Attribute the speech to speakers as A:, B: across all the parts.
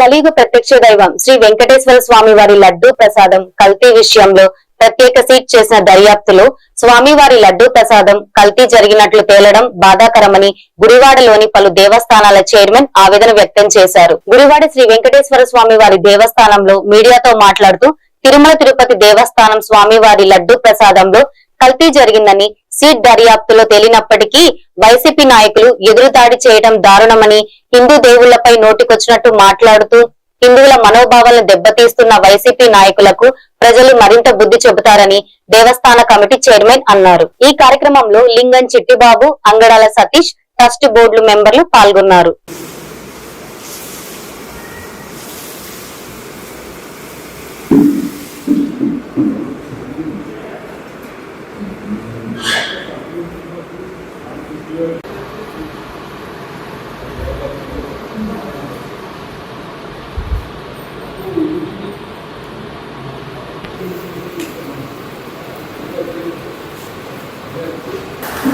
A: కలియుగ ప్రత్యక్ష దైవం శ్రీ వెంకటేశ్వర స్వామి వారి లడ్డూ ప్రసాదం కల్తీ విషయంలో ప్రత్యేక సీట్ చేసిన దర్యాప్తులో స్వామివారి లడ్డూ ప్రసాదం కల్తీ జరిగినట్లు తేలడం బాధాకరమని గుడివాడలోని పలు దేవస్థానాల చైర్మన్ ఆవేదన వ్యక్తం చేశారు. గుడివాడ శ్రీ వెంకటేశ్వర స్వామి వారి దేవస్థానంలో మీడియాతో మాట్లాడుతూ తిరుమల తిరుపతి దేవస్థానం స్వామివారి లడ్డూ ప్రసాదంలో కల్తీ జరిగిందని సీట్ దర్యాప్తులో తేలినప్పటికీ వైసీపీ నాయకులు ఎదురుదాడి చేయడం దారుణమని, హిందూ దేవుళ్లపై నోటికొచ్చినట్టు మాట్లాడుతూ హిందువుల మనోభావాలను దెబ్బతీస్తున్న వైసీపీ నాయకులకు ప్రజలు మరింత బుద్ధి చెబుతారని దేవస్థాన కమిటీ చైర్మన్ అన్నారు. ఈ కార్యక్రమంలో లింగం చిట్టిబాబు, అంగడాల సతీష్, ట్రస్ట్ బోర్డు మెంబర్లు పాల్గొన్నారు.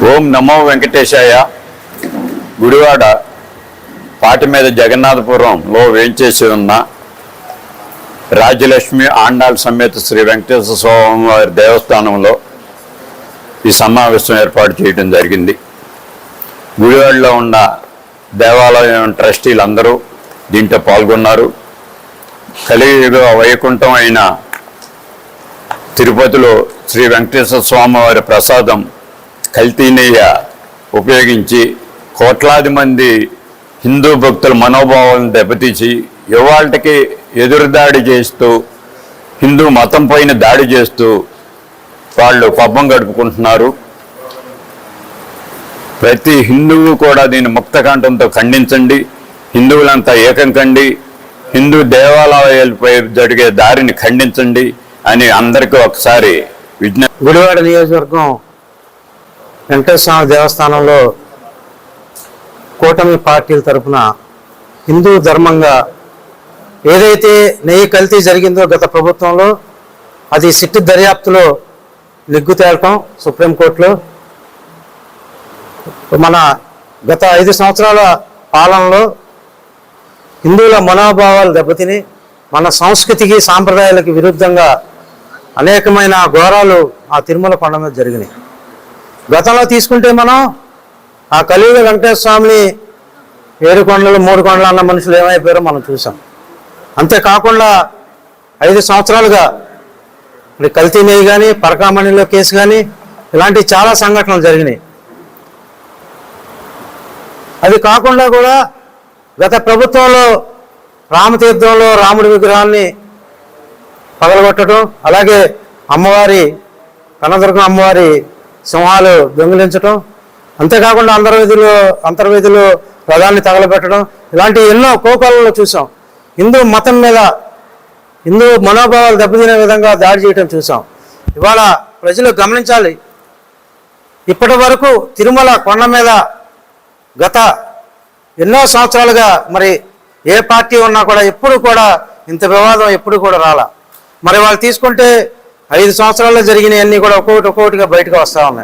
B: ఓం నమో వెంకటేశాయ. గుడివాడ పాటి మీద జగన్నాథపురంలో వేంచేసి ఉన్న రాజ్యలక్ష్మి ఆండాల్ సమేత శ్రీ వెంకటేశ్వర స్వామి వారి దేవస్థానంలో ఈ సమావేశం ఏర్పాటు చేయడం జరిగింది. గుడివాడలో ఉన్న దేవాలయం ట్రస్టీలందరూ దీంట్లో పాల్గొన్నారు. కలియుగ వైకుంఠం అయిన తిరుపతిలో శ్రీ వెంకటేశ్వర స్వామి వారి ప్రసాదం కల్తీ నెయ్యి ఉపయోగించి కోట్లాది మంది హిందూ భక్తుల మనోభావాలను దెబ్బతీసి ఇవాళకి ఎదురుదాడి చేస్తూ హిందూ మతం పైన దాడి చేస్తూ వాళ్ళు పబ్బం గడుపుకుంటున్నారు. ప్రతి హిందువు కూడా దీన్ని ముక్తకంఠంతో ఖండించండి. హిందువులంతా ఏకం కండి. హిందూ దేవాలయాలపై జరిగే దారిని ఖండించండి అని అందరికీ ఒకసారి విజ్ఞప్తి.
C: గుడివాడ నియోజకవర్గం వెంకటేశ్వర స్వామి దేవస్థానంలో కూటమి పార్టీల తరఫున హిందూ ధర్మంగా ఏదైతే నెయ్యి కల్తీ జరిగిందో గత ప్రభుత్వంలో అది సిట్టు దర్యాప్తులో నిగ్గు తేలటం సుప్రీంకోర్టులో మన గత 5 సంవత్సరాల పాలనలో హిందువుల మనోభావాలు దెబ్బతిని మన సంస్కృతికి సాంప్రదాయాలకు విరుద్ధంగా అనేకమైన ఘోరాలు ఆ తిరుమల కొండ మీద జరిగినాయి. గతంలో తీసుకుంటే మనం ఆ కలియుగ వెంకటేశ్వర స్వామిని 7 కొండలు 3 కొండలు అన్న మనుషులు ఏమైపోయారో మనం చూసాం. అంతేకాకుండా 5 సంవత్సరాలుగా మరి కల్తీ నెయ్యి కానీ పరకామణిలో కేసు కానీ ఇలాంటి చాలా సంఘటనలు జరిగినాయి. అది కాకుండా కూడా గత ప్రభుత్వంలో రామతీర్థంలో రాముడి విగ్రహాన్ని పగలగొట్టడం, అలాగే అమ్మవారి కనదుర్గం అమ్మవారి సింహాలు దొంగిలించడం, అంతేకాకుండా అంతర్వేదిలో రథాన్ని తగలబెట్టడం, ఇలాంటి ఎన్నో కోపాలలో చూసాం. హిందూ మతం మీద హిందూ మనోభావాలు దెబ్బతినే విధంగా దాడి చేయడం చూసాం. ఇవాళ ప్రజలు గమనించాలి, ఇప్పటి వరకు తిరుమల కొండ మీద గత ఎన్నో సంవత్సరాలుగా మరి ఏ పార్టీ ఉన్నా కూడా ఎప్పుడు కూడా ఇంత వివాదం ఎప్పుడు కూడా రాలా. మరి వాళ్ళు తీసుకుంటే 5 సంవత్సరాల్లో జరిగినవన్నీ కూడా ఒక్కొక్కటిగా బయటకు వస్తూ ఉన్నాయి.